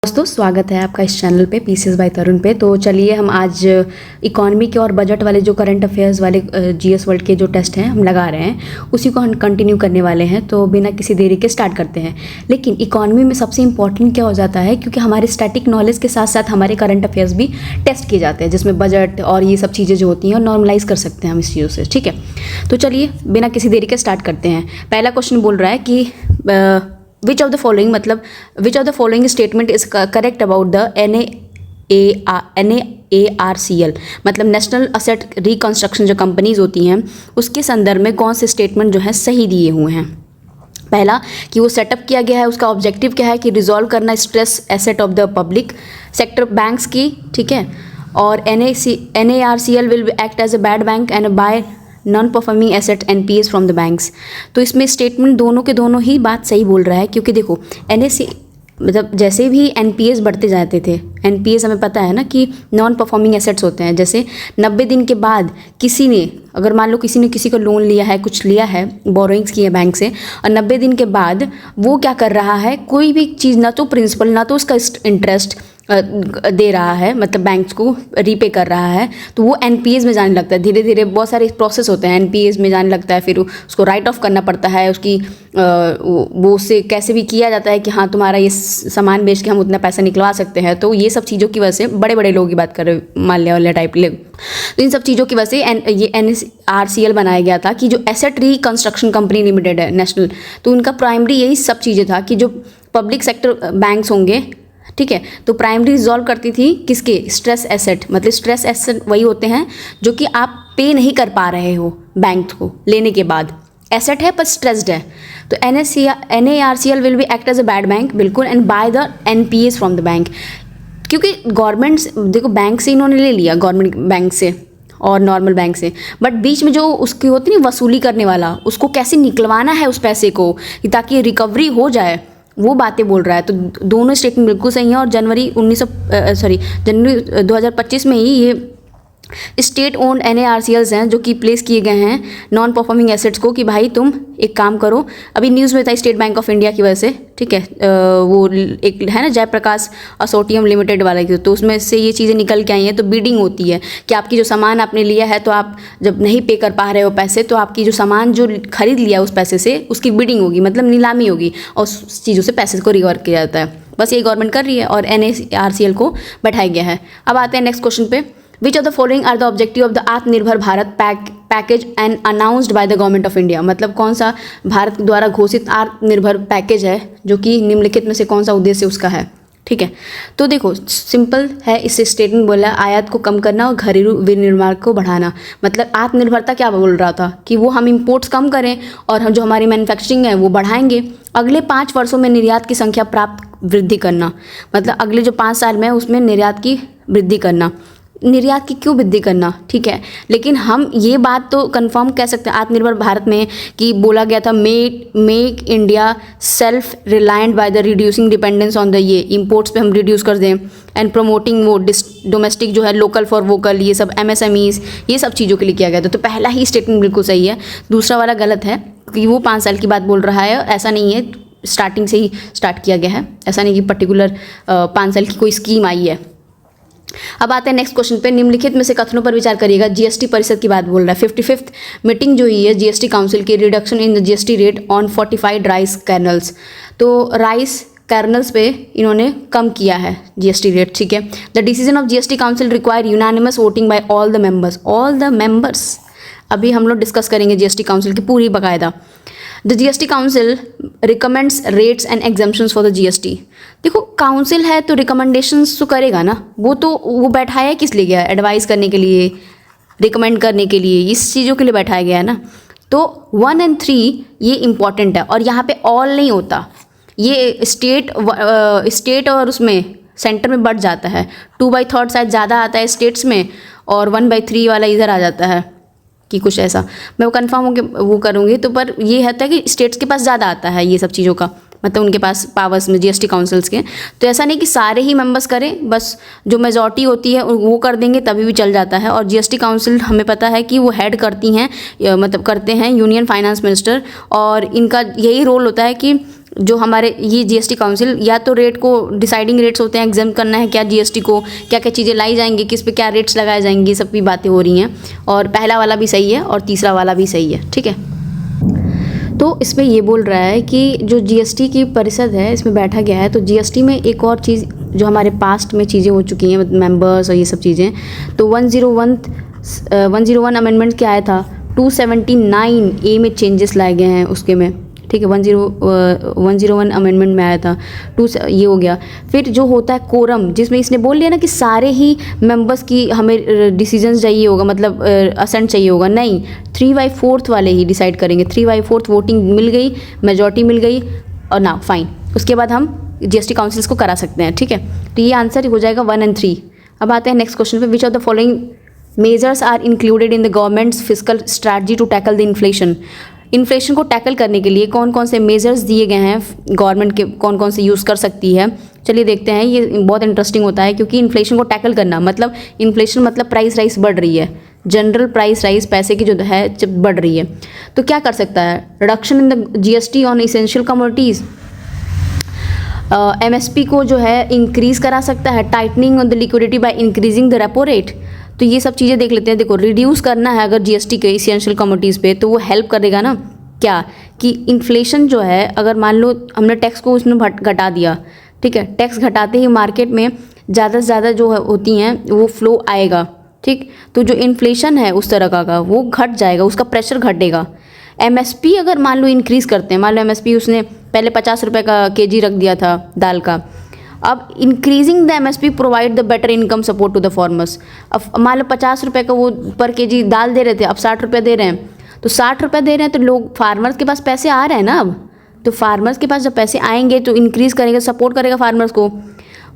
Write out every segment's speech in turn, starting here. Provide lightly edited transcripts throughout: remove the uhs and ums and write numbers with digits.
दोस्तों स्वागत है आपका इस चैनल पे पीसीएस बाय तरुण पे। तो चलिए हम आज इकोनॉमी के और बजट वाले जो करंट अफेयर्स वाले जीएस वर्ल्ड के जो टेस्ट हैं हम लगा रहे हैं, उसी को हम कंटिन्यू करने वाले हैं। तो बिना किसी देरी के स्टार्ट करते हैं। लेकिन इकोनॉमी में सबसे इंपॉर्टेंट क्या हो जाता है, क्योंकि हमारे स्टैटिक नॉलेज के साथ साथ हमारे करंट अफेयर्स भी टेस्ट किए जाते हैं, जिसमें बजट और ये सब चीज़ें जो होती हैं और नॉर्मलाइज कर सकते हैं हम इस चीज़ों से। ठीक है, तो चलिए बिना किसी देरी के स्टार्ट करते हैं। पहला क्वेश्चन बोल रहा है कि विच ऑफ द फॉलोइंग, मतलब विच of the following statement is correct about the NARCL, मतलब नेशनल असेट रिकंस्ट्रक्शन जो कंपनीज होती हैं उसके संदर्भ में कौन से स्टेटमेंट जो है सही दिए हुए हैं। पहला कि वो सेटअप किया गया है, उसका ऑब्जेक्टिव क्या है कि रिजॉल्व करना stress asset of the public sector banks की। ठीक है, और NARCL will act as a bad bank and buy non performing asset NPAs from the banks. तो इसमें स्टेटमेंट दोनों के दोनों ही बात सही बोल रहा है, क्योंकि देखो मतलब जैसे भी NPAs बढ़ते जाते थे, NPAs हमें पता है ना कि नॉन परफॉर्मिंग एसेट्स होते हैं। जैसे 90 दिन के बाद किसी ने, अगर मान लो किसी ने किसी को लोन लिया है, कुछ लिया है, बोरोइंग्स की है बैंक से, और 90 दिन के बाद वो क्या कर रहा है, कोई भी चीज़, ना तो प्रिंसिपल ना तो उसका इंटरेस्ट दे रहा है, मतलब बैंक्स को रीपे कर रहा है, तो वो NPAs में जाने लगता है। धीरे धीरे बहुत सारे प्रोसेस होते हैं, NPAs में जाने लगता है, फिर उसको राइट ऑफ करना पड़ता है, उसकी वो उससे कैसे भी किया जाता है कि हाँ तुम्हारा ये सामान बेच के हम उतना पैसा निकलवा सकते हैं। तो ये सब चीज़ों की वजह से, बड़े बड़े लोगों की बात कर रहे हैं, माल्या वाले टाइप लोग, तो इन सब चीज़ों की वजह से ये NARCL बनाया गया था कि जो एसेट रिकंस्ट्रक्शन कंपनी लिमिटेड है नेशनल, तो उनका प्राइमरी यही सब चीज़ें था कि जो पब्लिक सेक्टर बैंक्स होंगे, ठीक है, तो प्राइमरी रिजॉल्व करती थी किसके, स्ट्रेस एसेट। मतलब स्ट्रेस एसेट वही होते हैं जो कि आप पे नहीं कर पा रहे हो बैंक को लेने के बाद, एसेट है पर स्ट्रेस्ड है। तो NARCL will be act as a bad bank, बिल्कुल, and buy the NPAs from the bank. क्योंकि गवर्नमेंट, देखो बैंक से इन्होंने ले लिया, गवर्नमेंट बैंक से और नॉर्मल बैंक से, बट बीच में जो उसकी होती है वसूली करने वाला, उसको कैसे निकलवाना है उस पैसे को ताकि रिकवरी हो जाए, वो बातें बोल रहा है। तो दोनों स्टेटमेंट बिल्कुल सही हैं। और जनवरी 2025 में ही ये स्टेट ओन्ड NARCLs हैं जो कि प्लेस किए गए हैं नॉन परफॉर्मिंग एसेट्स को, कि भाई तुम एक काम करो। अभी न्यूज़ में था स्टेट बैंक ऑफ इंडिया की वजह से, ठीक है, वो एक है ना जयप्रकाश असोटियम लिमिटेड वाला की, तो उसमें से ये चीज़ें निकल के आई हैं। तो बीडिंग होती है कि आपकी जो सामान आपने लिया है, तो आप जब नहीं पे कर पा रहे हो पैसे, तो आपकी जो सामान जो खरीद लिया उस पैसे से, उसकी बीडिंग होगी, मतलब नीलामी होगी, और उस चीज़ों से पैसे को रिकवर किया जाता है। बस ये गवर्नमेंट कर रही है और NARCL को बैठाया गया है। अब आते हैं नेक्स्ट क्वेश्चन पे। Which of the following are the objective of the आत्मनिर्भर Bharat package and announced by the government of India. मतलब कौन सा भारत द्वारा घोषित आत्मनिर्भर पैकेज है, जो कि निम्नलिखित में से कौन सा उद्देश्य उसका है। ठीक है, तो देखो सिंपल है, इससे स्टेटमेंट बोला आयात को कम करना और घरेलू विनिर्माण को बढ़ाना। मतलब आत्मनिर्भरता क्या बोल रहा था कि वो हम इंपोर्ट्स कम करें और हम जो हमारी मैन्युफैक्चरिंग है वो बढ़ाएंगे। अगले 5 वर्षों में निर्यात की संख्या प्राप्त वृद्धि करना, मतलब अगले जो 5 साल में उसमें निर्यात की वृद्धि करना। निर्यात की क्यों वृद्धि करना, ठीक है, लेकिन हम ये बात तो कंफर्म कह सकते हैं आत्मनिर्भर भारत में कि बोला गया था make India self reliant by the reducing dependence on the ये इम्पोर्ट्स पे हम रिड्यूस कर दें, एंड प्रमोटिंग वो डोमेस्टिक जो है लोकल फॉर वोकल, ये सब MSMEs, ये सब चीज़ों के लिए किया गया था। तो पहला ही स्टेटमेंट बिल्कुल सही है, दूसरा वाला गलत है कि वो 5 साल की बात बोल रहा है। ऐसा नहीं है, स्टार्टिंग से ही स्टार्ट किया गया है, ऐसा नहीं कि पर्टिकुलर 5 साल की कोई स्कीम आई है। अब आते हैं नेक्स्ट क्वेश्चन पे। निम्नलिखित में से कथनों पर विचार करिएगा। GST परिषद की बात बोल रहा है। 55th मीटिंग जो हुई है GST काउंसिल की, reduction in the GST rate on fortified rice kernels. तो राइस कर्नल्स पे इन्होंने कम किया है GST रेट, ठीक है। The decision of GST council require unanimous voting by all the members. अभी हम लोग डिस्कस करेंगे GST काउंसिल की पूरी बाकायदा। The GST council recommends rates and exemptions for the GST। देखो काउंसिल है तो रिकमेंडेशंस तो करेगा ना, वो बैठाया किस लिए गया है, एडवाइस करने के लिए, रिकमेंड करने के लिए, इस चीज़ों के लिए बैठाया गया है ना। तो 1 और 3 ये इंपॉर्टेंट है, और यहाँ पे ऑल नहीं होता, ये स्टेट और उसमें सेंटर में बढ़ जाता है। 2/3 शायद ज़्यादा आता है स्टेट्स में, और 1/3 वाला इधर आ जाता है कि कुछ ऐसा, मैं वो कंफर्म होकर वो करूँगी। तो पर ये है कि स्टेट्स के पास ज़्यादा आता है ये सब चीज़ों का, मतलब उनके पास पावर्स में GST काउंसिल्स के। तो ऐसा नहीं कि सारे ही मेंबर्स करें, बस जो मेजॉरिटी होती है वो कर देंगे तभी भी चल जाता है। और GST काउंसिल हमें पता है कि वो हेड करती हैं, मतलब करते हैं यूनियन फाइनेंस मिनिस्टर, और इनका यही रोल होता है कि जो हमारे ये जीएसटी काउंसिल या तो रेट को डिसाइडिंग रेट्स होते हैं, एग्जाम करना है क्या जीएसटी को, क्या क्या चीज़ें लाई जाएंगी, किस पे क्या रेट्स लगाए जाएंगे, ये सब भी बातें हो रही हैं। और पहला वाला भी सही है और तीसरा वाला भी सही है, ठीक है। तो इसमें ये बोल रहा है कि जो जीएसटी की परिषद है इसमें बैठा गया है, तो जीएसटी में एक और चीज़ जो हमारे पास्ट में चीज़ें हो चुकी हैं, मेंबर्स और ये सब चीज़ें, तो 101 अमेंडमेंट क्या आया था, 279A में चेंजेस लाए गए हैं उसके में, ठीक है। 101 अमेंडमेंट में आया था, ये हो गया। फिर जो होता है कोरम, जिसमें इसने बोल लिया ना कि सारे ही मेंबर्स की हमें डिसीजंस चाहिए होगा, मतलब असेंट चाहिए होगा, नहीं 3/4 वाले ही डिसाइड करेंगे। 3/4 वोटिंग मिल गई, मेजॉरिटी मिल गई और ना फाइन, उसके बाद हम जीएसटी काउंसिल्स को करा सकते हैं, ठीक है। तो ये आंसर हो जाएगा 1 और 3। अब आते हैं नेक्स्ट क्वेश्चन पे, which of the following measures are included in the government's fiscal strategy to tackle the inflation. Inflation को टैकल करने के लिए कौन कौन से मेजर्स दिए गए हैं गवर्नमेंट के, कौन कौन से यूज़ कर सकती है। चलिए देखते हैं, ये बहुत इंटरेस्टिंग होता है क्योंकि इन्फ्लेशन को टैकल करना मतलब इन्फ्लेशन मतलब प्राइस राइस बढ़ रही है, जनरल प्राइस राइस पैसे की जो है जब बढ़ रही है, तो क्या कर सकता है, reduction in the GST on essential commodities, MSP को जो है इंक्रीज़ करा सकता है, tightening on the liquidity by increasing the repo rate. तो ये सब चीज़ें देख लेते हैं। देखो रिड्यूस करना है अगर जीएसटी के इसेंशियल कमोडिटीज़ पे, तो वो हेल्प करेगा ना क्या, कि इन्फ्लेशन जो है, अगर मान लो हमने टैक्स को उसमें घटा दिया, ठीक है, टैक्स घटाते ही मार्केट में ज़्यादा से ज़्यादा जो होती हैं वो फ्लो आएगा, ठीक। तो जो इन्फ्लेशन है उस तरह का वो घट जाएगा, उसका प्रेशर घटेगा। एमएसपी अगर मान लो इंक्रीज़ करते हैं, मान लो एमएसपी उसने पहले 50 रुपये का केजी रख दिया था दाल का, अब increasing the MSP provide the better income support to the farmers. अब मान लो 50 रुपये का वो पर केजी दाल दे रहे थे, अब 60 रुपये दे रहे हैं, तो 60 रुपये दे रहे हैं तो लोग फार्मर्स के पास पैसे आ रहे हैं ना। अब तो फार्मर्स के पास जब पैसे आएंगे तो इंक्रीज़ करेंगे, सपोर्ट करेगा फार्मर्स को।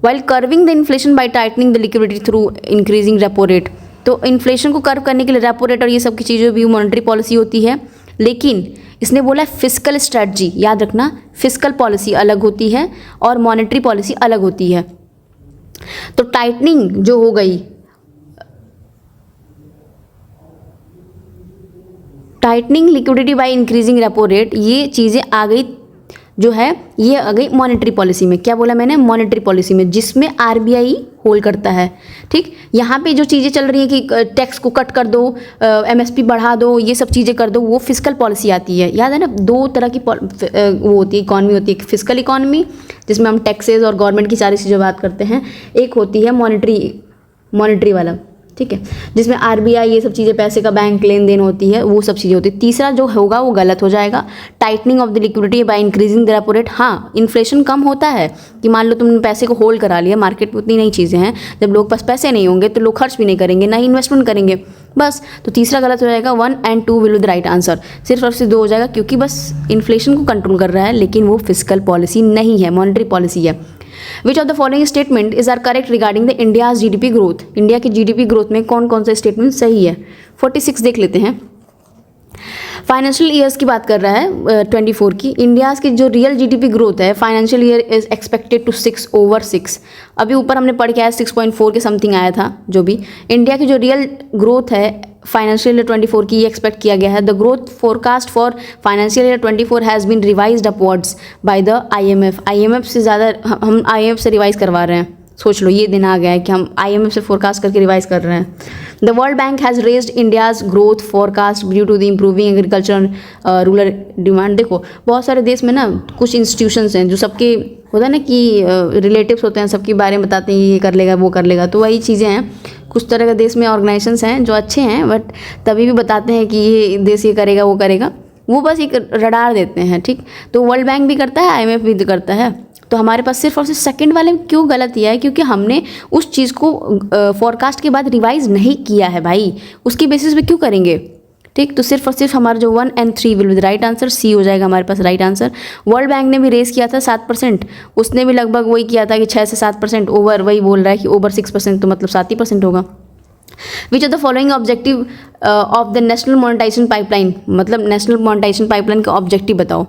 While curving the inflation by tightening the liquidity through increasing repo rate. तो इन्फ्लेशन को कर्व करने के लिए रेपो रेट और ये सब की चीज़ें भी मॉनेटरी पॉलिसी होती है, लेकिन इसने बोला फिस्कल स्ट्रेटजी, याद रखना फिस्कल पॉलिसी अलग होती है और मॉनेटरी पॉलिसी अलग होती है। तो टाइटनिंग जो हो गई, tightening liquidity by increasing repo rate, ये चीज़ें आ गई जो है, ये आ गई मॉनेटरी पॉलिसी में। क्या बोला मैंने, मॉनेटरी पॉलिसी में, जिसमें आरबीआई होल्ड करता है, ठीक। यहाँ पे जो चीज़ें चल रही हैं कि टैक्स को कट कर दो, एमएसपी बढ़ा दो, ये सब चीज़ें कर दो, वो फिस्कल पॉलिसी आती है। याद है ना, दो तरह की वो होती है, इकॉनमी होती है, फिस्कल इकॉनमी जिसमें हम टैक्सेस और गवर्नमेंट की सारी चीज़ें बात करते हैं, एक होती है मॉनेटरी वाला, ठीक है, जिसमें आरबीआई ये सब चीज़ें, पैसे का बैंक लेन देन होती है, वो सब चीज़ें होती है। तीसरा जो होगा वो गलत हो जाएगा, tightening of the liquidity by increasing the repo rate. हाँ, इन्फ्लेशन कम होता है कि मान लो तुमने पैसे को होल्ड करा लिया, मार्केट में उतनी नई चीज़ें हैं, जब लोग पास पैसे नहीं होंगे तो लोग खर्च भी नहीं करेंगे, ना ही इन्वेस्टमेंट करेंगे, बस। तो तीसरा गलत हो जाएगा, 1 और 2 will be the right answer. सिर्फ और सिर्फ 2 हो जाएगा क्योंकि बस इन्फ्लेशन को कंट्रोल कर रहा है, लेकिन वो फिस्कल पॉलिसी नहीं है, मॉनेटरी पॉलिसी है। Which of the following statement is or correct regarding the India's GDP growth. India की जीडीपी ग्रोथ में कौन कौन सा स्टेटमेंट सही है। 46 देख लेते हैं। फाइनेंशियल ईयर्स की बात कर रहा है 24 की। इंडियाज़ की जो रियल जीडीपी ग्रोथ है financial year is expected to 6/6। अभी ऊपर हमने पढ़ के आया 6.4 के समथिंग आया था। जो भी इंडिया की जो रियल ग्रोथ है फाइनेंशियल ईयर 24 की, ये एक्सपेक्ट किया गया है। The growth forecast for financial year 24 has been revised upwards by the IMF. IMF से ज़्यादा हम आईएमएफ से रिवाइज करवा रहे हैं। सोच लो, ये दिन आ गया है कि हम आईएमएफ से फोरकास्ट करके रिवाइज कर रहे हैं। The world Bank has raised India's growth forecast due to the improving agriculture rural demand. देखो बहुत सारे देश में ना कुछ इंस्टीट्यूशंस हैं जो सबके होता है ना कि रिलेटिव्स होते हैं, सबके बारे में बताते हैं ये कर लेगा वो कर लेगा, तो वही चीज़ें हैं। कुछ तरह के देश में ऑर्गेनाइजेशंस हैं जो अच्छे हैं, बट तभी भी बताते हैं कि ये देश ये करेगा वो करेगा, वो बस एक रडार देते हैं, ठीक। तो वर्ल्ड बैंक भी करता है, आईएमएफ भी करता है। तो हमारे पास सिर्फ और सिर्फ सेकंड वाले में क्यों गलत किया है, क्योंकि हमने उस चीज़ को फॉरकास्ट के बाद रिवाइज नहीं किया है भाई, उसकी बेसिस पे क्यों करेंगे, ठीक। तो सिर्फ और सिर्फ हमारा जो 1 और 3 will be the right answer, C हो जाएगा हमारे पास राइट आंसर। वर्ल्ड बैंक ने भी रेस किया था 7%, उसने भी लगभग वही किया था कि 6 से 7%। ओवर वही बोल रहा है कि ओवर 6%, तो मतलब 7% होगा। Which of the following objective of the national monetisation pipeline, मतलब नेशनल मोनेटाइजेशन पाइपलाइन का ऑब्जेक्टिव बताओ।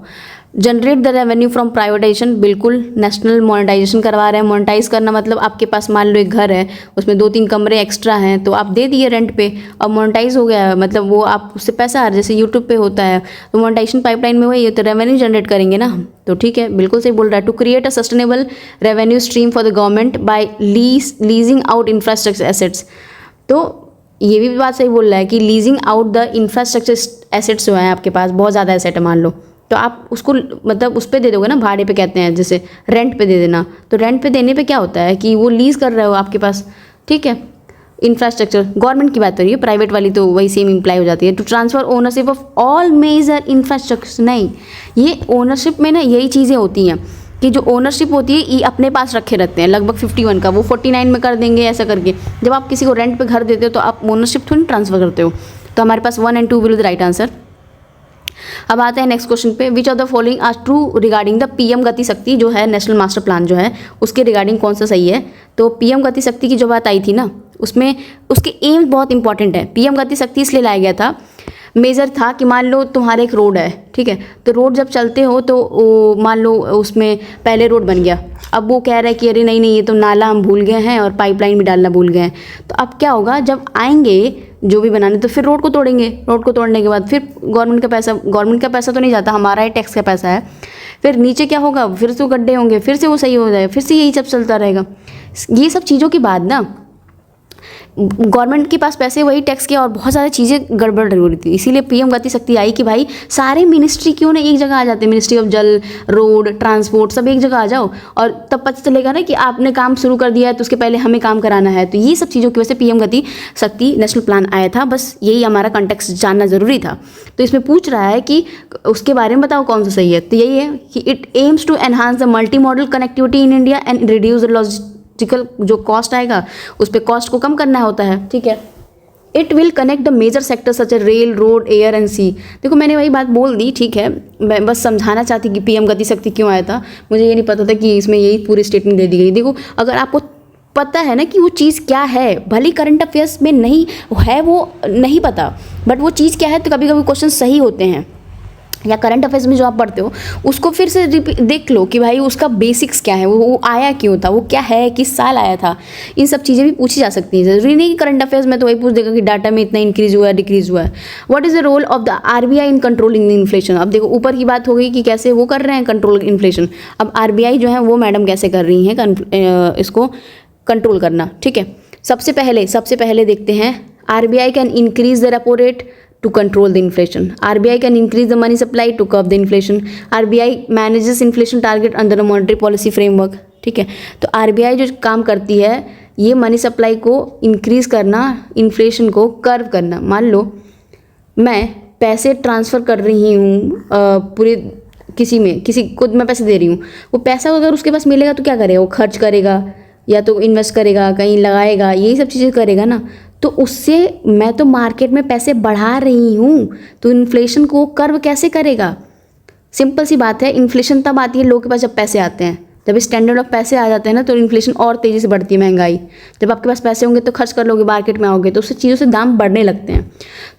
Generate the revenue from privatisation, बिल्कुल नेशनल मोनेटाइजेशन करवा रहे हैं। मोनेटाइज करना मतलब आपके पास मान लो एक घर है, उसमें 2-3 कमरे एक्स्ट्रा हैं तो आप दे दिए रेंट पे और मोनेटाइज हो गया, मतलब वो आप उससे पैसा आ रहा है, जैसे यूट्यूब पे होता है। तो मोनेटाइजेशन पाइपलाइन में वही है, तो रेवेन्यू जनरेट करेंगे ना, तो ठीक है, बिल्कुल सही बोल रहा है। To create a sustainable revenue stream for the government by leasing out infrastructure assets, तो ये भी बात सही बोल रहा है कि leasing out the infrastructure assets जो है आपके पास, बहुत ज़्यादा एसेट है मान लो, तो आप उसको मतलब उस पर दे दोगे ना, भाड़े पे कहते हैं, जैसे रेंट पे दे देना। तो रेंट पे देने पे क्या होता है कि वो लीज कर रहे हो आपके पास, ठीक है। इंफ्रास्ट्रक्चर गवर्नमेंट की बात हो रही है, प्राइवेट वाली तो वही सेम इम्प्लाई हो जाती है। To transfer ownership of all major infrastructure, नहीं, ये ओनरशिप में ना यही चीज़ें होती हैं कि जो ओनरशिप होती है ये अपने पास रखे रहते हैं, लगभग 51 का वो 49 में कर देंगे ऐसा करके। जब आप किसी को रेंट पे घर देते हो तो आप ओनरशिप थोड़ी ट्रांसफर करते हो। तो हमारे पास 1 and 2 will the right answer. अब आते हैं नेक्स्ट क्वेश्चन पे, which of the following are true regarding the PM Gati Shakti जो है नेशनल मास्टर प्लान जो है उसके रिगार्डिंग कौन सा सही है। तो पीएम गति शक्ति की जो बात आई थी ना, उसमें उसके एम बहुत इंपॉर्टेंट है। पीएम गति शक्ति इसलिए लाया गया था, मेजर था कि मान लो तुम्हारे एक रोड है, ठीक है, तो रोड जब चलते हो तो मान लो उसमें पहले रोड बन गया, अब वो कह रहा है कि अरे नहीं नहीं ये तो नाला हम भूल गए हैं और पाइपलाइन भी डालना भूल गए हैं। तो अब क्या होगा, जब आएंगे जो भी बनाने तो फिर रोड को तोड़ेंगे, रोड को तोड़ने के बाद फिर गवर्नमेंट का पैसा तो नहीं जाता, हमारा ही टैक्स का पैसा है। फिर नीचे क्या होगा, फिर से वो गड्ढे होंगे, फिर से वो सही हो जाएगा, फिर से यही सब चलता रहेगा। ये सब चीज़ों के बाद ना गवर्नमेंट के पास पैसे वही टैक्स के और बहुत सारी चीज़ें गड़बड़ हो रही थी, इसीलिए पीएम गति शक्ति आई कि भाई सारे मिनिस्ट्री क्यों ना एक जगह आ जाते, मिनिस्ट्री ऑफ जल, रोड, ट्रांसपोर्ट, सब एक जगह आ जाओ और तब पता चलेगा ना कि आपने काम शुरू कर दिया है तो उसके पहले हमें काम कराना है। तो ये सब चीज़ों की वजह से पीएम गति शक्ति नेशनल प्लान आया था, बस यही हमारा कॉन्टेक्स्ट जानना ज़रूरी था। तो इसमें पूछ रहा है कि उसके बारे में बताओ कौन सा सही है, तो यही है कि it aims to enhance the multi modal connectivity in India and reduce the logistical जो कॉस्ट आएगा उस पर कॉस्ट को कम करना होता है, ठीक है। It will connect the major sector such a rail, road, air and sea. देखो मैंने वही बात बोल दी, ठीक है, मैं बस समझाना चाहती कि पीएम गति शक्ति क्यों आया था, मुझे ये नहीं पता था कि इसमें यही पूरी स्टेटमेंट दे दी गई। देखो अगर आपको पता है ना कि वो चीज़ क्या है, भले करंट अफेयर्स में नहीं है वो नहीं पता, बट वो चीज़ क्या है तो कभी कभी क्वेश्चन सही होते हैं, या करंट अफेयर्स में जो आप पढ़ते हो उसको फिर से देख लो कि भाई उसका बेसिक्स क्या है, वो आया क्यों था, वो क्या है, किस साल आया था, इन सब चीज़ें भी पूछी जा सकती हैं। ज़रूरी नहीं कि करंट अफेयर्स में तो वही पूछ देगा कि डाटा में इतना इंक्रीज हुआ है डिक्रीज हुआ है। What is the role of the RBI in controlling the inflation. अब देखो ऊपर की बात हो गई कि कैसे वो कर रहे हैं कंट्रोल इन्फ्लेशन, अब आरबीआई जो है वो मैडम कैसे कर रही हैं इसको कंट्रोल करना, ठीक है। सबसे पहले देखते हैं, RBI can increase the repo rate to control the inflation. RBI can increase the money supply to curb the inflation. RBI manages inflation target under the monetary policy framework. ठीक है, तो RBI जो काम करती है ये मनी सप्लाई को increase करना, इन्फ्लेशन को कर्व करना। मान लो मैं पैसे ट्रांसफ़र कर रही हूँ पूरे किसी को मैं पैसे दे रही हूँ, वो पैसा अगर उसके पास मिलेगा तो क्या करेगा, वो खर्च करेगा या तो इन्वेस्ट करेगा, कहीं लगाएगा, यही सब चीज़ें करेगा ना। तो उससे मैं तो मार्केट में पैसे बढ़ा रही हूँ, तो इन्फ्लेशन को कर्व कैसे करेगा। सिंपल सी बात है, इन्फ्लेशन तब आती है लोगों के पास जब पैसे आते हैं, जब स्टैंडर्ड ऑफ पैसे आ जाते हैं ना तो इन्फ्लेशन और तेज़ी से बढ़ती है, महंगाई। जब आपके पास पैसे होंगे तो खर्च कर लोगे, मार्केट में आओगे तो उससे चीज़ों से दाम बढ़ने लगते हैं।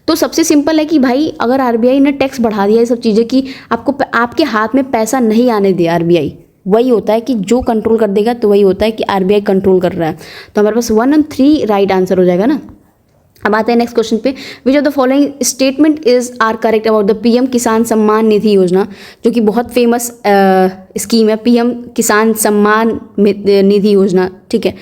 तो सबसे सिंपल है कि भाई अगर आरबीआई ने टैक्स बढ़ा दिया ये सब चीज़ें कि आपको आपके हाथ में पैसा नहीं आने दे आरबीआई, वही होता है कि जो कंट्रोल कर देगा तो वही होता है कि आरबीआई कंट्रोल कर रहा है। तो हमारे पास 1 और 3 राइट आंसर हो जाएगा ना। अब आते हैं नेक्स्ट क्वेश्चन पे, which of the following statement is or correct about the PM Kisan Samman निधि योजना, जो कि बहुत फेमस स्कीम है, पीएम किसान सम्मान निधि योजना, ठीक है।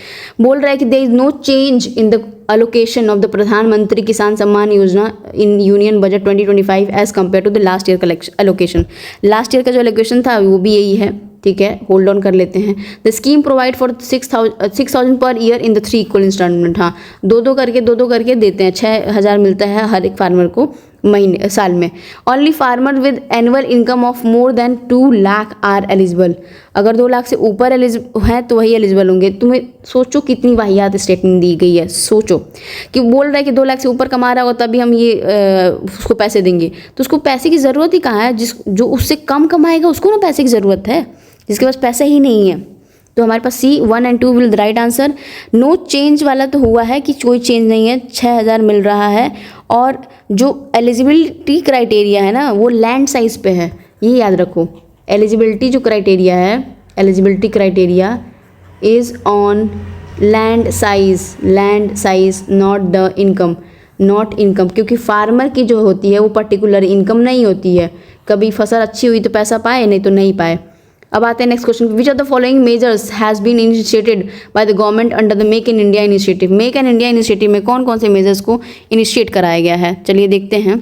बोल रहा है कि there is no change in the allocation of the Pradhanmantri Kisan Samman Yojana in union budget 2025 as compared to the last year का एलोकेशन। लास्ट ईयर का जो एलोकेशन था वो भी यही है, ठीक है, होल्ड ऑन कर लेते हैं। The scheme provide for 6,000 per year in the 3 equal instalment. हाँ, दो दो करके देते हैं, 6,000 मिलता है हर एक फार्मर को महीने साल में। Only farmer with annual income of more than 2 lakh are eligible. अगर 2 लाख से ऊपर हैं तो वही एलिजिबल होंगे। तुम्हें सोचो कितनी वाहियात स्टेटमेंट दी गई है, सोचो कि बोल रहा है कि 2 लाख से ऊपर कमा रहा होगा तभी हम ये उसको पैसे देंगे, तो उसको पैसे की ज़रूरत ही कहाँ है। जो उससे कम कमाएगा उसको ना पैसे की ज़रूरत है, जिसके पास पैसा ही नहीं है। तो हमारे पास C 1 और 2 will the right answer. No change वाला तो हुआ है कि कोई चेंज नहीं है, 6,000 मिल रहा है, और जो एलिजिबिलिटी क्राइटेरिया है ना वो लैंड साइज़ पे है, ये याद रखो। एलिजिबिलिटी जो क्राइटेरिया है, eligibility criteria is on land size not the income, not income, क्योंकि फार्मर की जो होती है वो पर्टिकुलर इनकम नहीं होती है, कभी फसल अच्छी हुई तो पैसा पाए, नहीं तो नहीं पाए। अब आते हैं next question, which of the following measures has been initiated by the government under the make in India initiative. Make in India initiative में कौन कौन से मेजर्स को इनिशिएट कराया गया है, चलिए देखते हैं।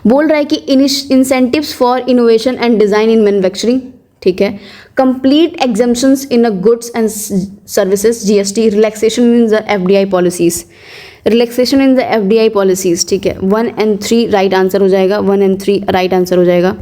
बोल रहा है कि incentives for innovation and design in manufacturing, ठीक है, complete exemptions in a goods and services GST, relaxation in the FDI policies, relaxation in the FDI policies, ठीक है। 1 और 3 राइट आंसर हो जाएगा, 1 और 3 राइट आंसर हो जाएगा,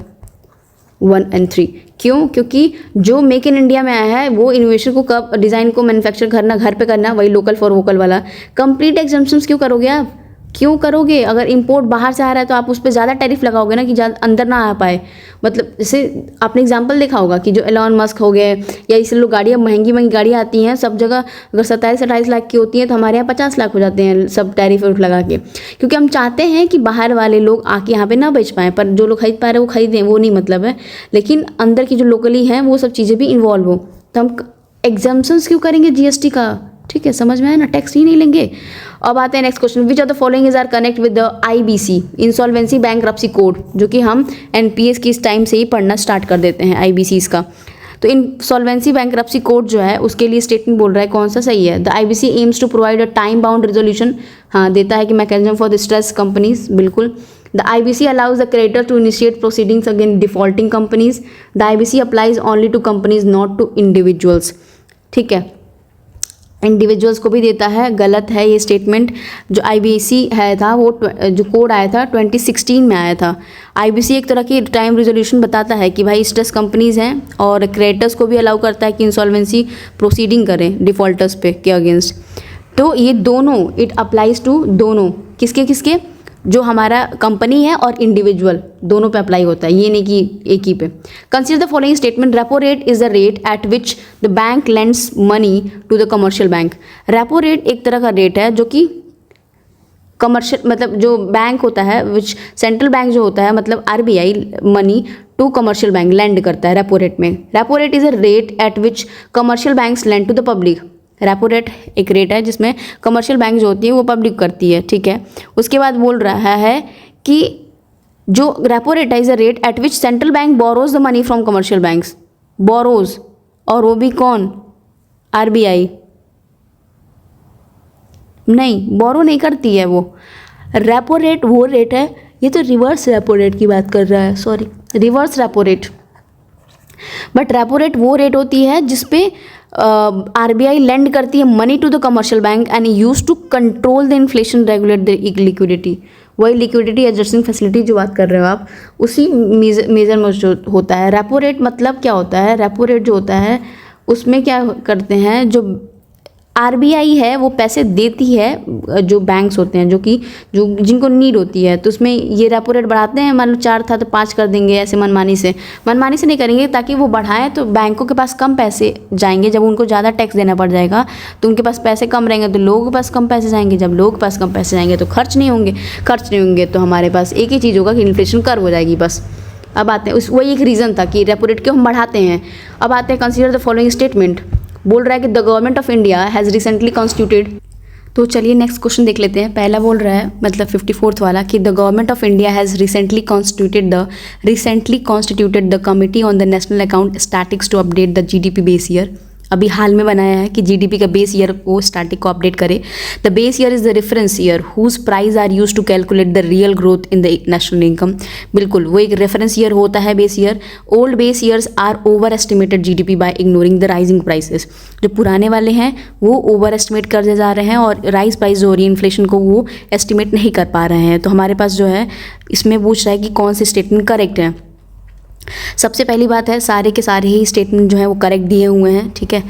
1 और 3। क्यों? क्योंकि जो मेक इन इंडिया में आया है वो इनोवेशन को, कब डिज़ाइन को मैन्युफैक्चर करना, घर पे करना, वही लोकल फॉर वोकल वाला। कंप्लीट एग्जम्पशंस क्यों करोगे आप, क्यों करोगे? अगर इंपोर्ट बाहर से आ रहा है तो आप उस पर ज़्यादा टैरिफ लगाओगे ना, कि अंदर ना आ पाए। मतलब जैसे आपने एग्जांपल देखा होगा कि जो एलॉन मस्क हो गए, या इससे लोग गाड़ियाँ, महंगी महंगी गाड़ियाँ आती हैं सब जगह, अगर 27-28 लाख की होती हैं तो हमारे यहाँ 50 लाख हो जाते हैं सब टैरिफ लगा के, क्योंकि हम चाहते हैं कि बाहर वाले लोग आके यहाँ पे ना बेच पाएँ, पर जो लोग खरीद पा रहे हैं वो खरीदें, वो नहीं मतलब है, लेकिन अंदर की जो लोकली हैं वो सब चीज़ें भी इन्वॉल्व हो। तो हम एग्जाम्पशंस क्यों करेंगे जीएसटी का, ठीक है, समझ में आया ना, टैक्स ही नहीं लेंगे। अब आते हैं next question, which of the following is or connect with the IBC insolvency bankruptcy code, जो कि हम एनपीएस की इस टाइम से ही पढ़ना स्टार्ट कर देते हैं आईबीसी इसका। तो इंसॉल्वेंसी बैंक्रप्सी कोड जो है उसके लिए स्टेटमेंट बोल रहा है कौन सा सही है। The IBC aims to provide a time bound resolution, हाँ देता है कि मैकेनिज्म फॉर डिस्ट्रेस कंपनीज, बिल्कुल। The IBC allows the creditor to initiate proceedings against defaulting companies. The IBC applies only to companies, not to individuals. ठीक है, individuals को भी देता है, गलत है ये स्टेटमेंट। जो आईबीसी है था वो जो कोड आया था 2016 में आया था। आईबीसी एक तरह की टाइम रिजोल्यूशन बताता है कि भाई स्ट्रेस कंपनीज़ हैं, और क्रेडिटर्स को भी अलाउ करता है कि इंसॉल्वेंसी प्रोसीडिंग करें डिफ़ॉल्टर्स पे के अगेंस्ट। तो ये दोनों, इट अप्लाइज टू दोनों, किसके किसके, जो हमारा कंपनी है और इंडिविजुअल, दोनों पे अप्लाई होता है, ये नहीं कि एक ही पे। Consider the following statement, repo rate is the rate at which the bank lends money to the commercial bank. Repo rate एक तरह का रेट है जो कि कमर्शियल, मतलब जो बैंक होता है, विच सेंट्रल बैंक जो होता है, मतलब RBI money to commercial bank lend करता है रेपो रेट में। Repo rate is a rate at which commercial banks lend to the public. Repo rate एक रेट है जिसमें कमर्शियल बैंक जो होती है वो पब्लिक करती है, ठीक है। उसके बाद बोल रहा है कि जो रेपो रेट है is a rate at which central bank borrows the money from commercial banks, borrows, और वो भी कौन, आरबीआई नहीं, बोरो नहीं करती है वो। रेपो रेट वो रेट है, ये तो रिवर्स रेपो रेट की बात कर रहा है, sorry, reverse repo rate. But repo rate वो रेट होती है जिसपे आरबीआई लेंड करती है money to the commercial bank and use to control the inflation, regulate the liquidity. वही लिक्विडिटी एडजस्टिंग फैसिलिटी जो बात कर रहे हो आप, उसी मेजर में जो होता है। रेपो रेट मतलब क्या होता है, रेपो रेट जो होता है उसमें क्या करते हैं, जो आरबीआई है वो पैसे देती है जो बैंक्स होते हैं, जो जिनको नीड होती है, तो उसमें ये रेपो रेट बढ़ाते हैं। मान लो 4 था तो 5 कर देंगे, ऐसे मनमानी से नहीं करेंगे, ताकि वो बढ़ाएं तो बैंकों के पास कम पैसे जाएंगे। जब उनको ज़्यादा टैक्स देना पड़ जाएगा तो उनके पास पैसे कम रहेंगे, तो लोगों के पास कम पैसे जाएंगे। जब लोगों के पास कम पैसे जाएंगे तो खर्च नहीं होंगे तो हमारे पास एक ही चीज़ होगा कि इन्फ्लेशन कर्व हो जाएगी, बस। अब आते हैं वही एक रीज़न था कि रेपो रेट क्यों हम बढ़ाते हैं। अब आते हैं कंसीडर द फॉलोइंग स्टेटमेंट, बोल रहा है कि the government of India has recently constituted. तो चलिए नेक्स्ट क्वेश्चन देख लेते हैं। पहला बोल रहा है, मतलब 54th वाला, कि the government of India has recently constituted the committee on the national account statics to update the GDP base year. अभी हाल में बनाया है कि जीडीपी का बेस ईयर को स्टैटिक को अपडेट करे। The base year is the reference year whose price are use to calculate the real growth in the national income. बिल्कुल, वो एक रेफरेंस ईयर होता है base year. Old base years are over estimated GDP by ignoring the rising prices. जो पुराने वाले हैं वो ओवर एस्टिमेट करते जा रहे हैं, और राइज प्राइस जो हो रही है इन्फ्लेशन को, वो एस्टिमेट नहीं कर पा रहे हैं। तो हमारे पास जो है इसमें पूछ रहा है कि कौन से स्टेटमेंट करेक्ट है। सबसे पहली बात है, सारे के सारे ही स्टेटमेंट जो है वो करेक्ट दिए हुए हैं, ठीक है।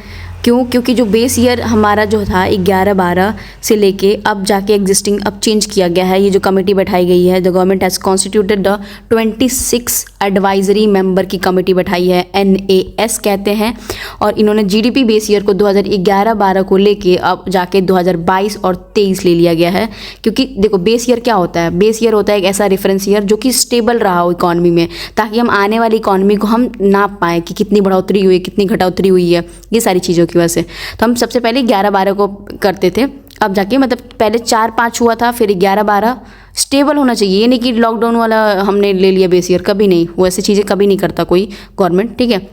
क्यों? क्योंकि जो बेस ईयर हमारा जो था 11-12 से लेके अब जाके एग्जिस्टिंग अब चेंज किया गया है। ये जो कमेटी बैठाई गई है, the government has constituted the 26 advisory member की कमेटी बैठाई है, NAS कहते हैं। और इन्होंने GDP बेस ईयर को 2011-12 को लेके अब जाके 2022 और 23 ले लिया गया है। क्योंकि देखो बेस ईयर क्या होता है? बेस ईयर होता है एक ऐसा रेफरेंस ईयर जो कि स्टेबल रहा हो इकॉनमी में, ताकि हम आने वाली इकॉनमी को हम नाप पाएँ कि कितनी बढ़ोतरी हुई है, कितनी घटोतरी हुई है, ये सारी चीज़ों की वजह से। तो हम सबसे पहले 11-12 को करते थे, अब जाके मतलब पहले 4-5 हुआ था, फिर 11-12 स्टेबल होना चाहिए। ये नहीं कि लॉकडाउन वाला हमने ले लिया बेस ईयर, कभी नहीं, वो ऐसी चीज़ें कभी नहीं करता कोई गवर्नमेंट, ठीक है।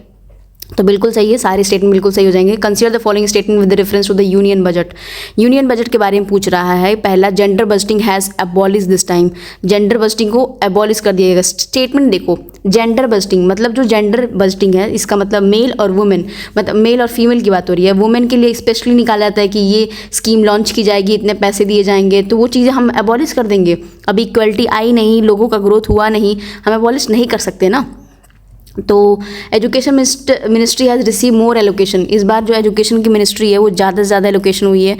तो बिल्कुल सही है, सारे स्टेटमेंट बिल्कुल सही हो जाएंगे। Consider the following statement with reference to the union budget. Union budget के बारे में पूछ रहा है। पहला, gender busting has abolish this time. Gender busting को अबॉलिश कर दिया जाएगा। स्टेटमेंट देखो, जेंडर बस्टिंग मतलब जो जेंडर बस्टिंग है इसका मतलब मेल और वुमेन, मतलब मेल और फीमेल की बात हो रही है। वुमेन के लिए स्पेशली निकाला जाता है कि ये स्कीम लॉन्च की जाएगी, इतने पैसे दिए जाएंगे, तो वो चीज़ें हम अबॉलिश कर देंगे। अभी इक्वलिटी आई नहीं, लोगों का ग्रोथ हुआ नहीं, हम अबॉलिश नहीं कर सकते ना। तो education ministry has receive more allocation. इस बार जो एजुकेशन की मिनिस्ट्री है वो ज़्यादा से ज़्यादा एलोकेशन हुई है।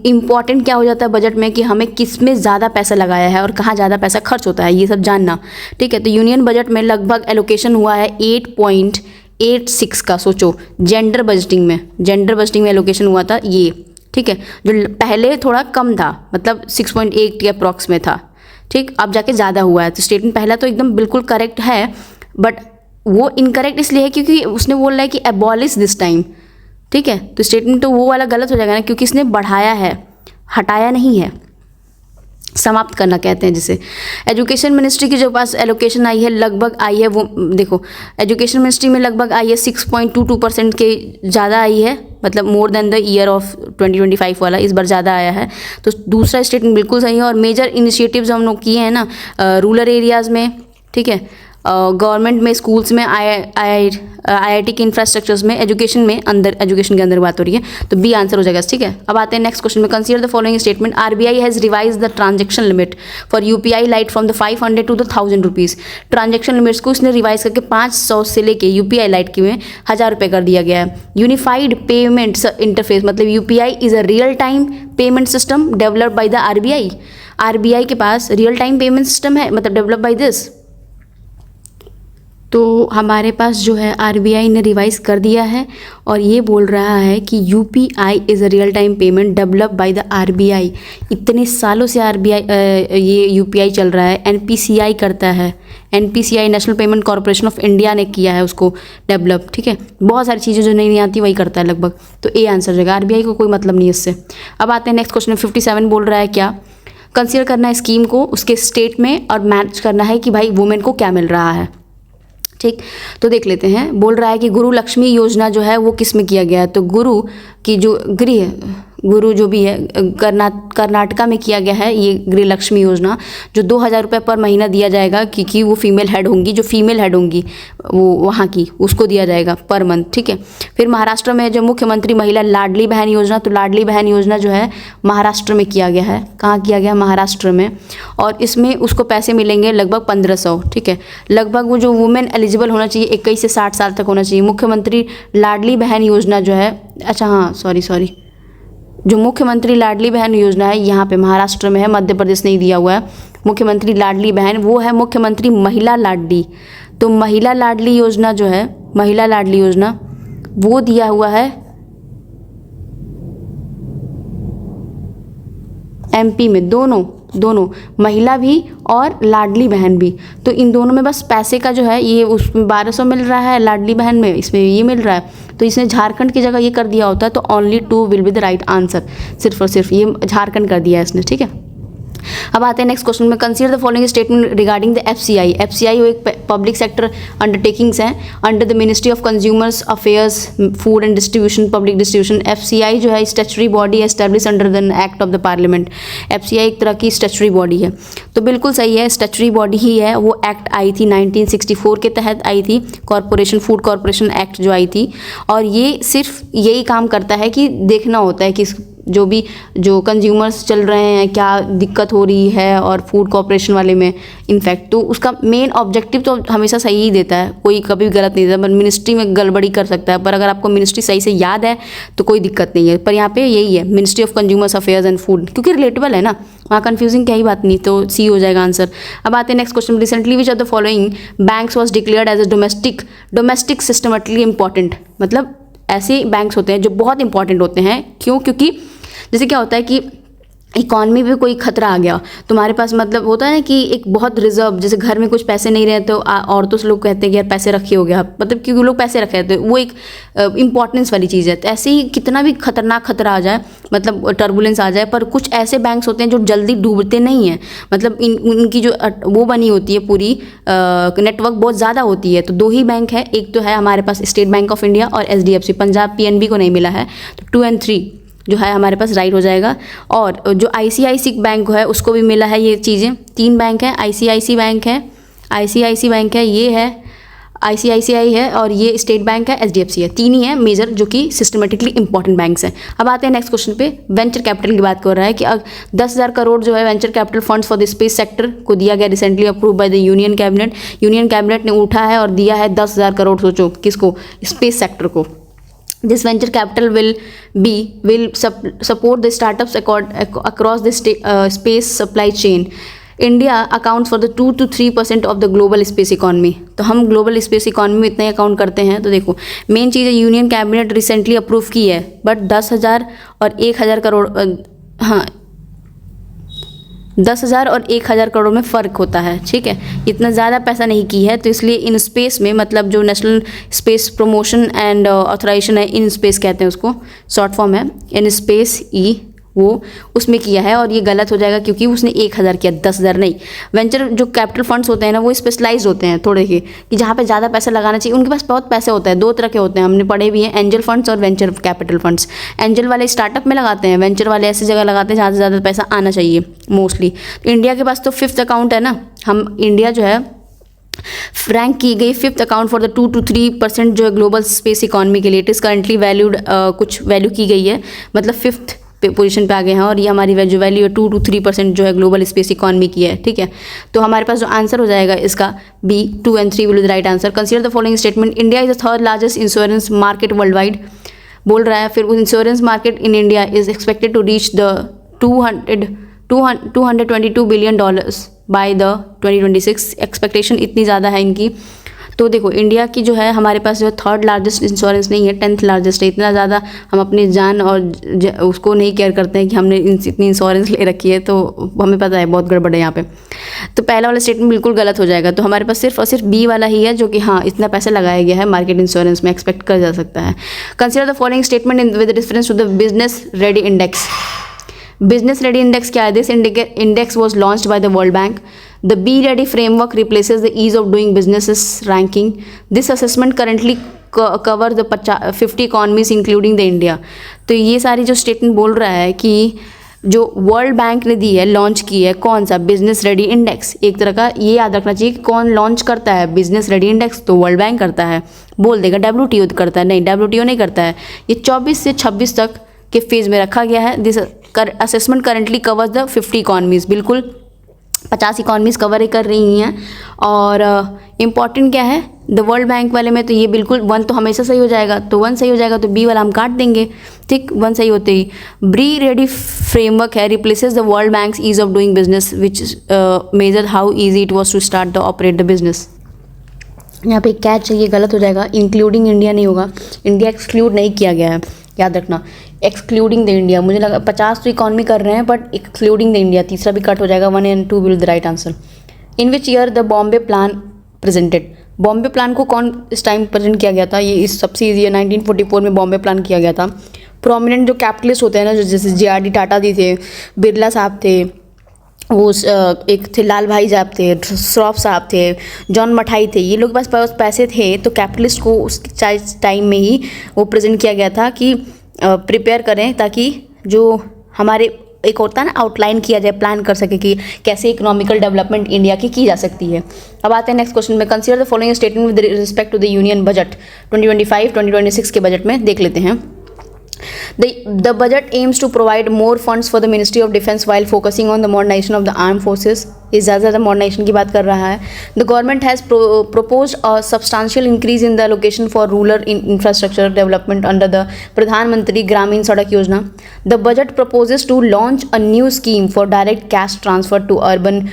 इंपॉर्टेंट क्या हो जाता है बजट में कि हमें किस में ज़्यादा पैसा लगाया है और कहाँ ज़्यादा पैसा खर्च होता है, ये सब जानना, ठीक है। तो यूनियन बजट में लगभग एलोकेशन हुआ है 8.86 का। सोचो जेंडर बजटिंग में एलोकेशन हुआ था ये, ठीक है। जो पहले थोड़ा कम था, मतलब 6.8 के अप्रॉक्स में था, ठीक, अब जाके ज़्यादा हुआ है। तो स्टेटमेंट पहला तो एकदम बिल्कुल करेक्ट है, बट वो इनकरेक्ट इसलिए है क्योंकि उसने बोल रहा है कि एबॉलिश दिस टाइम, ठीक है। तो स्टेटमेंट तो वो वाला गलत हो जाएगा ना, क्योंकि इसने बढ़ाया है, हटाया नहीं है, समाप्त करना कहते हैं जिसे। एजुकेशन मिनिस्ट्री के जो पास एलोकेशन आई है, लगभग आई है, वो देखो एजुकेशन मिनिस्ट्री में लगभग आई है 6.22% के ज़्यादा आई है, मतलब more than the year of 2025 वाला, इस बार ज़्यादा आया है। तो दूसरा स्टेटमेंट बिल्कुल सही है। और मेजर इनिशिएटिव्स हम लोग किए हैं ना, रूरल एरियाज़ में, ठीक है, गवर्नमेंट में, स्कूल्स में, IIT के इंफ्रास्ट्रक्चर्स में, एजुकेशन में, अंदर एजुकेशन के अंदर बात हो रही है, तो बी आंसर हो जाएगा, ठीक है। अब आते हैं नेक्स्ट क्वेश्चन में। Consider the following statement. RBI has revise the transaction limit for UPI lite from the 500 to the 1000 rupees. Transaction limits को इसने रिवाइज करके 500 से लेके UPI लाइट की में 1000 रुपये कर दिया गया है। यूनिफाइड पेमेंट्स इंटरफेस मतलब UPI is a real time payment system developed by the RBI। RBI के पास रियल टाइम पेमेंट सिस्टम है, मतलब डेवलप बाय दिस। तो हमारे पास जो है RBI ने रिवाइज कर दिया है और ये बोल रहा है कि UPI is a real time payment develop by the RBI। इतने सालों से RBI ये UPI चल रहा है, NPCI करता है, NPCI national payment corporation of India ने किया है उसको डेवलप, ठीक है। बहुत सारी चीज़ें जो नहीं आती वही करता है लगभग, तो ए आंसर हो जाएगा। RBI को कोई मतलब नहीं इससे। अब आते हैं नेक्स्ट क्वेश्चन में। 57 बोल रहा है क्या? कंसिडर करना है स्कीम को उसके स्टेट में और मैच करना है कि भाई वुमेन को क्या मिल रहा है, ठीक। तो देख लेते हैं। बोल रहा है कि गुरु लक्ष्मी योजना जो है वो किस में किया गया है, तो गुरु की जो गुरु जो भी है कर्नाटका में किया गया है ये गृह लक्ष्मी योजना, जो 2000 रुपये पर महीना दिया जाएगा, क्योंकि वो फीमेल हेड होंगी, जो फीमेल हेड होंगी वो वहाँ की, उसको दिया जाएगा पर मंथ, ठीक है। फिर महाराष्ट्र में जो मुख्यमंत्री महिला लाडली बहन योजना, तो लाडली बहन योजना जो है महाराष्ट्र में किया गया है। कहाँ किया गया? महाराष्ट्र में। और इसमें उसको पैसे मिलेंगे लगभग 1500, ठीक है। लगभग वो जो वुमेन एलिजिबल होना चाहिए 21 से 60 साल तक होना चाहिए। मुख्यमंत्री लाडली बहन योजना जो है, अच्छा हाँ सॉरी, जो मुख्यमंत्री लाडली बहन योजना है यहाँ पे महाराष्ट्र में है, मध्य प्रदेश नहीं दिया हुआ है। मुख्यमंत्री लाडली बहन वो है मुख्यमंत्री महिला लाडली। तो महिला लाडली योजना जो है, महिला लाडली योजना वो दिया हुआ है MP में। दोनों महिला भी और लाडली बहन भी, तो इन दोनों में बस पैसे का जो है ये उसमें 1200 मिल रहा है, लाडली बहन में इसमें ये मिल रहा है। तो इसने झारखंड की जगह ये कर दिया होता तो only 2 will be the right answer. सिर्फ और सिर्फ ये झारखंड कर दिया है इसने, ठीक है। अब आते हैं नेक्स्ट क्वेश्चन में। Consider the following statement regarding the FCI। FCI वो एक पब्लिक सेक्टर अंडरटेकिंग्स हैं under the ministry of consumers affairs, food and distribution, public distribution. FCI जो है statutory body establish under the act of the parliament. FCI एक तरह की statutory body है, तो बिल्कुल सही है, स्टैट्यूटरी बॉडी ही है। वो एक्ट आई थी 1964 के तहत आई थी, कॉरपोरेशन फूड कॉरपोरेशन एक्ट जो आई थी। और ये सिर्फ यही काम करता है कि देखना होता है कि जो भी जो कंज्यूमर्स चल रहे हैं क्या दिक्कत हो रही है और फूड कॉर्पोरेशन वाले में इनफैक्ट, तो उसका मेन ऑब्जेक्टिव तो हमेशा सही ही देता है, कोई कभी गलत नहीं देता। मिनिस्ट्री में गड़बड़ी कर सकता है, पर अगर आपको मिनिस्ट्री सही से याद है तो कोई दिक्कत नहीं है। पर यहाँ पे यही है, ministry of consumers affairs and food, क्योंकि रिलेटेबल है ना, वहाँ कन्फ्यूजिंग क्या ही बात नहीं, तो सी हो जाएगा आंसर। अब आते हैं next question. Recently which of the following banks was declared as a domestic systematically important, मतलब ऐसे बैंक्स होते हैं जो बहुत इंपॉर्टेंट होते हैं। क्यों? क्योंकि जैसे क्या होता है कि इकॉनमी पे कोई खतरा आ गया, तुम्हारे पास मतलब होता है ना कि एक बहुत रिजर्व, जैसे घर में कुछ पैसे नहीं रहे तो औरतों से लोग कहते हैं कि यार पैसे रखे हो गया, मतलब क्योंकि लोग पैसे रखे रहते हैं, वो एक इंपॉर्टेंस वाली चीज़ है। तो ऐसे ही कितना भी खतरनाक खतरा आ जाए, मतलब टर्बुलेंस आ जाए, पर कुछ ऐसे बैंक्स होते हैं जो जल्दी डूबते नहीं हैं, मतलब उनकी जो वो बनी होती है पूरी नेटवर्क बहुत ज़्यादा होती है। तो दो ही बैंक है, एक तो है हमारे पास स्टेट बैंक ऑफ इंडिया और HDFC, पंजाब PNB को नहीं मिला है, तो 2 और 3 जो है हमारे पास राइट हो जाएगा। और जो ICICI बैंक है उसको भी मिला है ये चीज़ें, 3 बैंक हैं, ICICI बैंक है, ICICI बैंक है, ये है ICICI है, और ये स्टेट बैंक है, HDFC है। 3 ही है मेजर जो कि सिस्टमेटिकली इंपॉर्टेंट बैंक्स हैं। अब आते हैं नेक्स्ट क्वेश्चन पे। वेंचर कैपिटल की बात कर रहा है कि 10,000 करोड़ जो है venture capital funds for the space sector को दिया गया, recently approve by the union cabinet. Union cabinet ने उठा है और दिया है 10,000 करोड़, सोचो किसको? स्पेस सेक्टर को। This venture capital will support the startups across the space supply chain. India accounts for the 2 to 3% of the global space economy. तो हम ग्लोबल स्पेस इकॉनमी में इतना अकाउंट करते हैं। तो देखो मेन चीज़ है, यूनियन कैबिनेट रिसेंटली अप्रूव की है, बट 10,000 और 1,000 करोड़, हाँ 10,000 और 1,000 करोड़ में फ़र्क होता है, ठीक है, इतना ज़्यादा पैसा नहीं की है। तो इसलिए इन स्पेस में, मतलब जो national space promotion and authorization है, इन स्पेस कहते हैं उसको, शॉर्ट फॉर्म है इन स्पेस ई, वो उसमें किया है। और ये गलत हो जाएगा क्योंकि उसने 1,000 किया, 10,000 नहीं। वेंचर जो कैपिटल फंड्स होते हैं ना, वो स्पेशलाइज होते हैं थोड़े के, कि जहाँ पे ज़्यादा पैसा लगाना चाहिए, उनके पास बहुत पैसे होते हैं। 2 तरह के होते हैं, हमने पढ़े भी हैं, एंजल फंड्स और वेंचर कैपिटल फंड्स। एंजल वाले स्टार्टअप में लगाते हैं, वेंचर वाले ऐसी जगह लगाते हैं जहाँ से ज़्यादा पैसा आना चाहिए मोस्टली। तो इंडिया के पास तो 5th अकाउंट है ना, हम इंडिया जो है रैंक की गई 5th account for the 2 to 3% जो है ग्लोबल स्पेस इकॉनमी के लिए। इट इज़ करंटली वैल्यूड, कुछ वैल्यू की गई है, मतलब 5th पोजीशन पे आ गए हैं, और ये हमारी जो वैल्यू है 2 to 3% जो है ग्लोबल स्पेस इकॉनमी की है, ठीक है। तो हमारे पास जो आंसर हो जाएगा इसका B, 2 and 3 will be the right answer. Consider the following statement. India is the 3rd largest insurance market world wide, बोल रहा है। फिर insurance market in India is expected to reach the 222 billion dollars by the 2026। Expectation इतनी ज़्यादा है इनकी। तो देखो इंडिया की जो है हमारे पास जो 3rd लार्जेस्ट इंश्योरेंस नहीं है, 10th लार्जेस्ट है। इतना ज़्यादा हम अपनी जान और उसको नहीं केयर करते हैं कि हमने इतनी इंश्योरेंस ले रखी है, तो हमें पता है बहुत गड़बड़ है यहाँ पे। तो पहला वाला स्टेटमेंट बिल्कुल गलत हो जाएगा। तो हमारे पास सिर्फ और सिर्फ B वाला ही है जो कि हाँ इतना पैसा लगाया गया है मार्केट इंश्योरेंस में, एक्सपेक्ट कर जा सकता है। Consider the following statement with reference to the business ready index. Business ready index क्या है? This index was launched by the world bank. The Be Ready framework replaces the Ease of Doing Businesses ranking. This assessment currently cover the 50 economies including the India. तो ये सारी जो statement बोल रहा है कि जो वर्ल्ड बैंक ने दी है, लॉन्च की है, कौन सा? Business ready index. एक तरह का ये याद रखना चाहिए कि कौन लॉन्च करता है बिजनेस रेडी इंडेक्स, तो वर्ल्ड बैंक करता है। बोल देगा WTO करता है, नहीं WTO नहीं करता है। ये 24 से 26 तक के फेज में रखा गया है। This assessment currently covers the 50 economies, बिल्कुल 50 इकॉनमीज कवर कर रही हैं। और इम्पॉर्टेंट क्या है द वर्ल्ड बैंक वाले में, तो ये बिल्कुल 1 तो हमेशा सही हो जाएगा, तो 1 सही हो जाएगा, तो B वाला हम काट देंगे, ठीक। 1 सही होते ही बी रेडी फ्रेमवर्क है, replaces the world banks ease of doing business which major how easy it was to start the operate the business. यहाँ पे कैच है, ये गलत हो जाएगा, इंक्लूडिंग इंडिया नहीं होगा, इंडिया एक्सक्लूड नहीं किया गया है, याद रखना। एक्सक्लूडिंग द इंडिया, मुझे लगा 50 तो इकॉनमी कर रहे हैं, बट एक्सक्लूडिंग द इंडिया, तीसरा भी कट हो जाएगा। 1 and 2 will the right answer. In which year the Bombay plan presented. Bombay plan को कौन इस टाइम प्रेजेंट किया गया था? ये इस सबसे ईजी है, 1944 में बॉम्बे प्लान किया गया था। प्रोमिनेंट जो कैपिटलिस्ट होते हैं ना, जो जैसे JRD टाटा जी थे, बिरला साहब थे, वो एक थे लाल भाई साहब थे, श्रॉफ साहब थे, जॉन मठाई थे, ये लोग के पास पैसे थे, तो कैपिटलिस्ट को उस टाइम में ही वो प्रेजेंट किया गया था कि प्रिपेयर करें ताकि जो हमारे एक होता है ना आउटलाइन किया जाए, प्लान कर सके कि कैसे इकोनॉमिकल डेवलपमेंट इंडिया की जा सकती है। अब आते हैं नेक्स्ट क्वेश्चन में। Consider the following statement with respect to the union budget 2025-2026 के बजट में देख लेते हैं। The budget aims to provide more funds for the Ministry of Defence while focusing on the modernization of the armed forces. ये ज़्यादा modernisation की बात कर रहा है. The government has proposed a substantial increase in the allocation for rural infrastructure development under the Pradhan Mantri Gramin Sadak Yojana. The budget proposes to launch a new scheme for direct cash transfer to urban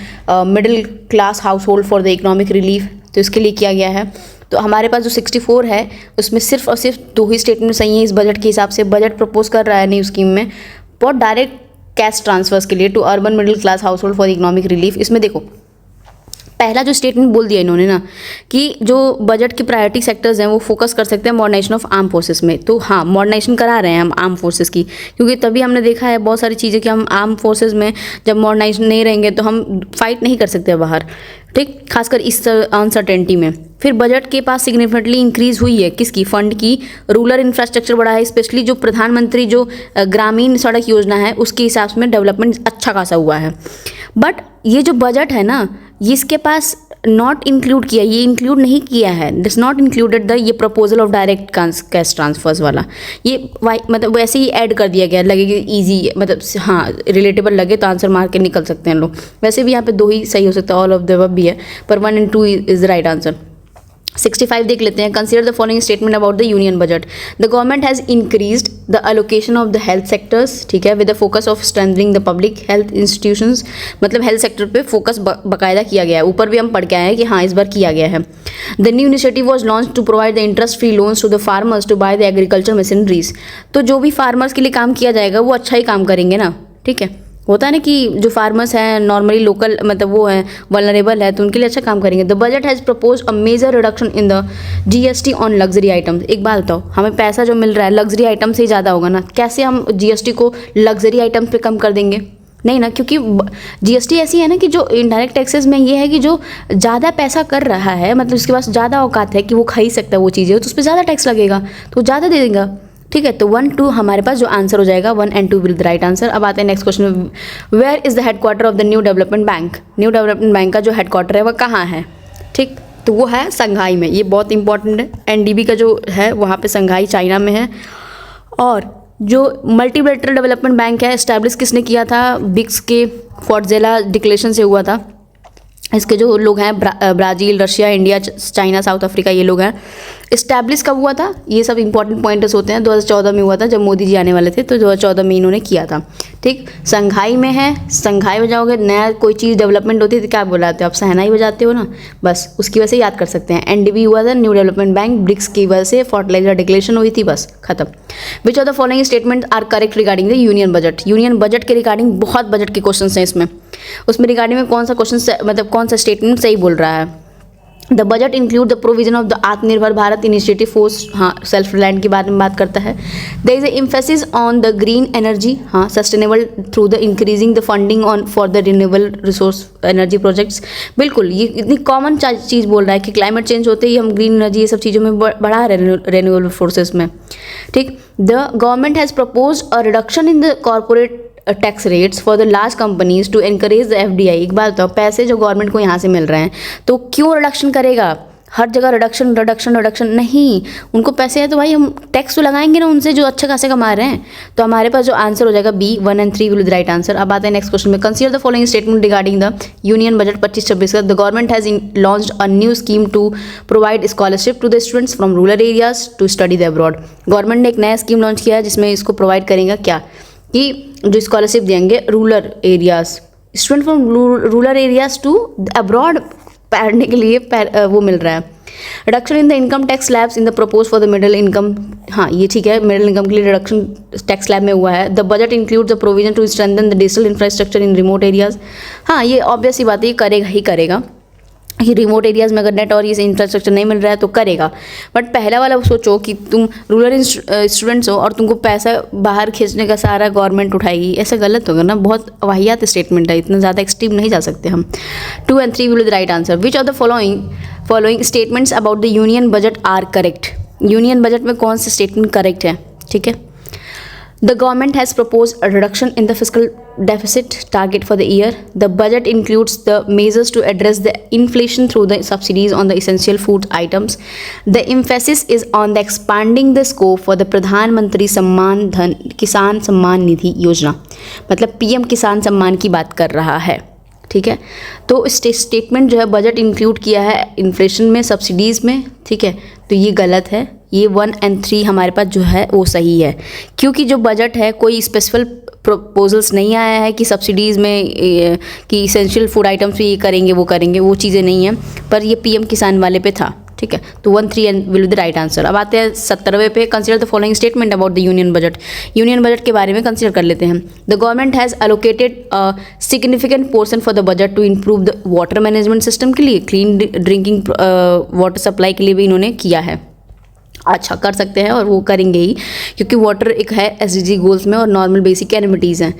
middle class household for the economic relief. तो इसके लिए किया गया है. तो हमारे पास जो 64 है उसमें सिर्फ और सिर्फ 2 ही स्टेटमेंट सही है इस बजट के हिसाब से. बजट प्रपोज कर रहा है न्यू स्कीम में फॉर डायरेक्ट कैश ट्रांसफर्स के लिए to urban middle class household for economic relief. इसमें देखो पहला जो स्टेटमेंट बोल दिया इन्होंने ना कि जो बजट की प्रायोरिटी सेक्टर्स हैं वो फोकस कर सकते हैं मॉडर्नाइजेशन ऑफ आर्म फोर्सेस में. तो हाँ, मॉडर्नाइजेशन करा रहे हैं हम आर्म फोर्सेस की, क्योंकि तभी हमने देखा है बहुत सारी चीज़ें कि हम आर्म फोर्सेस में जब मॉडर्नाइजेशन नहीं रहेंगे तो हम फाइट नहीं कर सकते बाहर, ठीक, खासकर इस अनसर्टेनिटी में. फिर बजट के पास सिग्निफिकेंटली इंक्रीज हुई है किसकी, फंड की. रूरल इंफ्रास्ट्रक्चर बढ़ा है, स्पेशली जो प्रधानमंत्री जो ग्रामीण सड़क योजना है उसके हिसाब से डेवलपमेंट अच्छा खासा हुआ है. बट ये जो बजट है ना इसके पास नॉट इंक्लूड किया, ये इंक्लूड नहीं किया है, दिस नॉट इंक्लूडेड द ये proposal of direct cash transfers वाला. ये मतलब वैसे ही ऐड कर दिया गया, लगेगा ईजी, मतलब हाँ रिलेटेबल लगे तो आंसर मार के निकल सकते हैं लोग. वैसे भी यहाँ पे 2 ही सही हो सकता है, ऑल ऑफ द अबव भी है, पर 1 and 2 is the right answer. 65 देख लेते हैं. Consider the following statement about the union budget. The government has increased the allocation of the health sectors, ठीक है, with the focus of strengthening the public health institutions. मतलब health sector पे focus बाकायदा किया गया है. ऊपर भी हम पढ़ के आए हैं कि हाँ इस बार किया गया है. The new initiative was launch to provide the interest free loans to the farmers to buy the agriculture machineries. तो जो भी फार्मर्स के लिए काम किया जाएगा वो अच्छा ही काम करेंगे ना, ठीक है. होता है ना कि जो फार्मर्स हैं नॉर्मली लोकल मतलब वो हैं वल्नरेबल है तो उनके लिए अच्छा काम करेंगे. The budget has propose a major reduction in the GST on luxury items. एक बात बताओ, हमें पैसा जो मिल रहा है लग्जरी आइटम से ही ज़्यादा होगा ना, कैसे हम GST को लग्जरी आइटम्स पे कम कर देंगे? नहीं ना, क्योंकि GST ऐसी है ना कि जो इनडायरेक्ट टैक्सेस में ये है कि जो ज़्यादा पैसा कर रहा है मतलब उसके पास ज़्यादा औकात है कि वो खरीद सकता है वो चीज़ें, तो उस पर ज़्यादा टैक्स लगेगा तो वो ज़्यादा दे देगा, ठीक है. तो 1 2 हमारे पास जो आंसर हो जाएगा 1 and 2 will the right answer. अब आते हैं next question. Where is the headquarter of the new development bank. New development bank का जो हेडक्वार्टर है वह कहाँ है, ठीक, तो वो है संघाई में. ये बहुत इंपॉर्टेंट है. NDB का जो है वहाँ पे संघाई चाइना में है. और जो मल्टीलेटरल डेवलपमेंट बैंक है इस्टेब्लिश किसने किया था, ब्रिक्स के फॉर्टजेला डिक्लेरेशन से हुआ था. इसके जो लोग हैं Brazil, Russia, India, China, south Africa, ये लोग हैं. इस्टेब्लिश कब हुआ था, ये सब इंपॉर्टेंट पॉइंट्स होते हैं. 2014 में हुआ था जब मोदी जी आने वाले थे, तो 2014 में इन्होंने किया था, ठीक. संघाई में है, संघाई में जाओगे नया कोई चीज़ डेवलपमेंट होती है तो क्या बुलाते हो आप, सहनाई बजाते हो ना, बस उसकी वजह से याद कर सकते हैं. NDB हुआ था न्यू डेवलपमेंट बैंक, ब्रिक्स की वजह से फर्टिलाइजर डिक्लेरेशन हुई थी, बस खत्म. Which of the following statement are correct regarding the union budget. Union budget के रिगार्डिंग बहुत बजट के क्वेश्चन हैं इसमें, उसमें रिगार्डिंग में कौन सा क्वेश्चन मतलब कौन सा स्टेटमेंट सही बोल रहा है. The budget include the provision of the Atmanirbhar Bharat initiative force, हाँ सेल्फ रिलायंट की बारे में बात करता है. There is a emphasis on the green energy, हाँ sustainable through the increasing the funding on for the renewable resource energy projects. बिल्कुल ये इतनी कॉमन चीज़ बोल रहा है कि क्लाइमेट चेंज होते ही हम ग्रीन एनर्जी ये सब चीज़ों में बढ़ा रहे हैं रिन्यूएबल फोर्सेस में, ठीक. The government has propose a reduction in the corporate tax rates for the large companies to encourage the FDI. एक बात बताओ, पैसे जो गवर्नमेंट को यहाँ से मिल रहे हैं तो क्यों रिडक्शन करेगा, हर जगह रिडक्शन रिडक्शन रिडक्शन नहीं. उनको पैसे है तो भाई हम टैक्स तो लगाएंगे ना उनसे जो अच्छे खासे कमा रहे हैं. तो हमारे पास जो आंसर हो जाएगा B 1 and 3 will the right answer. अब आते हैं नेक्स्ट क्वेश्चन में. Consider the following statement regarding the union budget 25-26 का. The government has launched a new scheme to provide scholarship to the students from rural areas to study the abroad. Government ने एक नया scheme launch किया है जिसमें इसको provide करेगा क्या, कि जो स्कॉलरशिप देंगे rural areas, student from rural areas to abroad पढ़ने के लिए वो मिल रहा है. Reduction in the income tax slabs in the propose for the middle income, हाँ ये ठीक है, मिडिल इनकम के लिए रिडक्शन टैक्स स्लैब में हुआ है. The budget include the provision to strengthen the digital infrastructure in remote areas. हाँ ये ऑब्वियस ही बात है, ये करेगा ही करेगा कि रिमोट एरियाज में अगर नेट और ये इंफ्रास्ट्रक्चर नहीं मिल रहा है तो करेगा. बट पहला वाला सोचो कि तुम रूरल स्टूडेंट्स हो और तुमको पैसा बाहर खींचने का सारा गवर्नमेंट उठाएगी, ऐसा गलत होगा ना, बहुत वाहियात स्टेटमेंट है, इतना ज़्यादा एक्सट्रीम नहीं जा सकते हम. 2 and 3 will the right answer. Which of the following statements about the union budget are correct. Union budget में कौन से स्टेटमेंट करेक्ट है, ठीक है. The government has proposed a reduction in the fiscal deficit target for the year. The budget includes the measures to address the inflation through the subsidies on the essential food items. The emphasis is on the expanding the scope for the Pradhan Mantri सम्मान धन किसान सम्मान निधि योजना, मतलब PM Kisan सम्मान की बात कर रहा है, ठीक है। तो स्टेटमेंट जो है बजट इंक्लूड किया है इन्फ्लेशन में, सब्सिडीज़ में, ठीक है, तो ये गलत है। ये 1 और 3 हमारे पास जो है वो सही है, क्योंकि जो बजट है कोई स्पेसिफिक प्रपोजल्स नहीं आया है कि सब्सिडीज़ में कि इसेंशियल फूड आइटम्स भी ये करेंगे वो करेंगे, वो चीज़ें नहीं हैं, पर ये पीएम किसान वाले पे था, ठीक है। तो 1, 3 and will be the right answer. अब आते हैं 70वें पे। Consider the following statement about the union budget. Union budget के बारे में कंसिडर कर लेते हैं। The government has allocated significant portion for the budget to improve the water management system के लिए, क्लीन ड्रिंकिंग वाटर सप्लाई के लिए भी इन्होंने किया है। अच्छा, कर सकते हैं और वो करेंगे ही, क्योंकि वाटर एक है एसडीजी गोल्स में और नॉर्मल बेसिक एमिनिटीज़ हैं।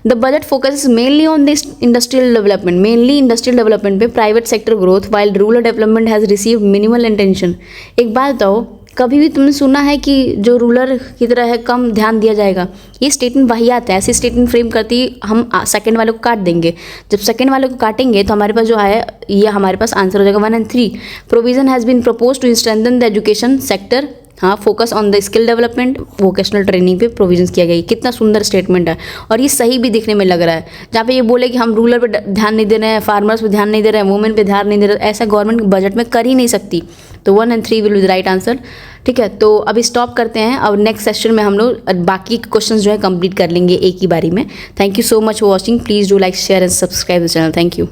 The budget focus mainly on this industrial development, mainly industrial development पे, private sector growth, while rural development has receive minimal attention. एक बात बताओ, कभी भी तुमने सुना है कि जो रूरल की तरह है कम ध्यान दिया जाएगा? ये स्टेटमेंट वाहियात है। ऐसी स्टेटमेंट फ्रेम करती हम सेकंड वाले को काट देंगे। जब सेकंड वाले को काटेंगे तो हमारे पास जो है ये हमारे पास आंसर हो जाएगा 1 और 3। Provision has been propose to strengthen the education sector, हाँ, focus on the skill development, vocational training पे प्रोविजंस किया गया। कितना सुंदर स्टेटमेंट है और ये सही भी दिखने में लग रहा है। जहाँ पे ये बोले कि हम रूरल पे ध्यान नहीं दे रहे हैं, फार्मर्स पे ध्यान नहीं दे रहे हैं, वुमेन पे ध्यान नहीं दे रहे, ऐसा गवर्नमेंट बजट में कर ही नहीं सकती। तो 1 और 3 will be the right answer, ठीक है। तो अभी स्टॉप करते हैं। अब नेक्स्ट सेशन में हम लोग बाकी क्वेश्चन जो है कंप्लीट कर लेंगे एक ही बारी में। Thank you so much for watching. Please do like, share and subscribe the channel. Thank you.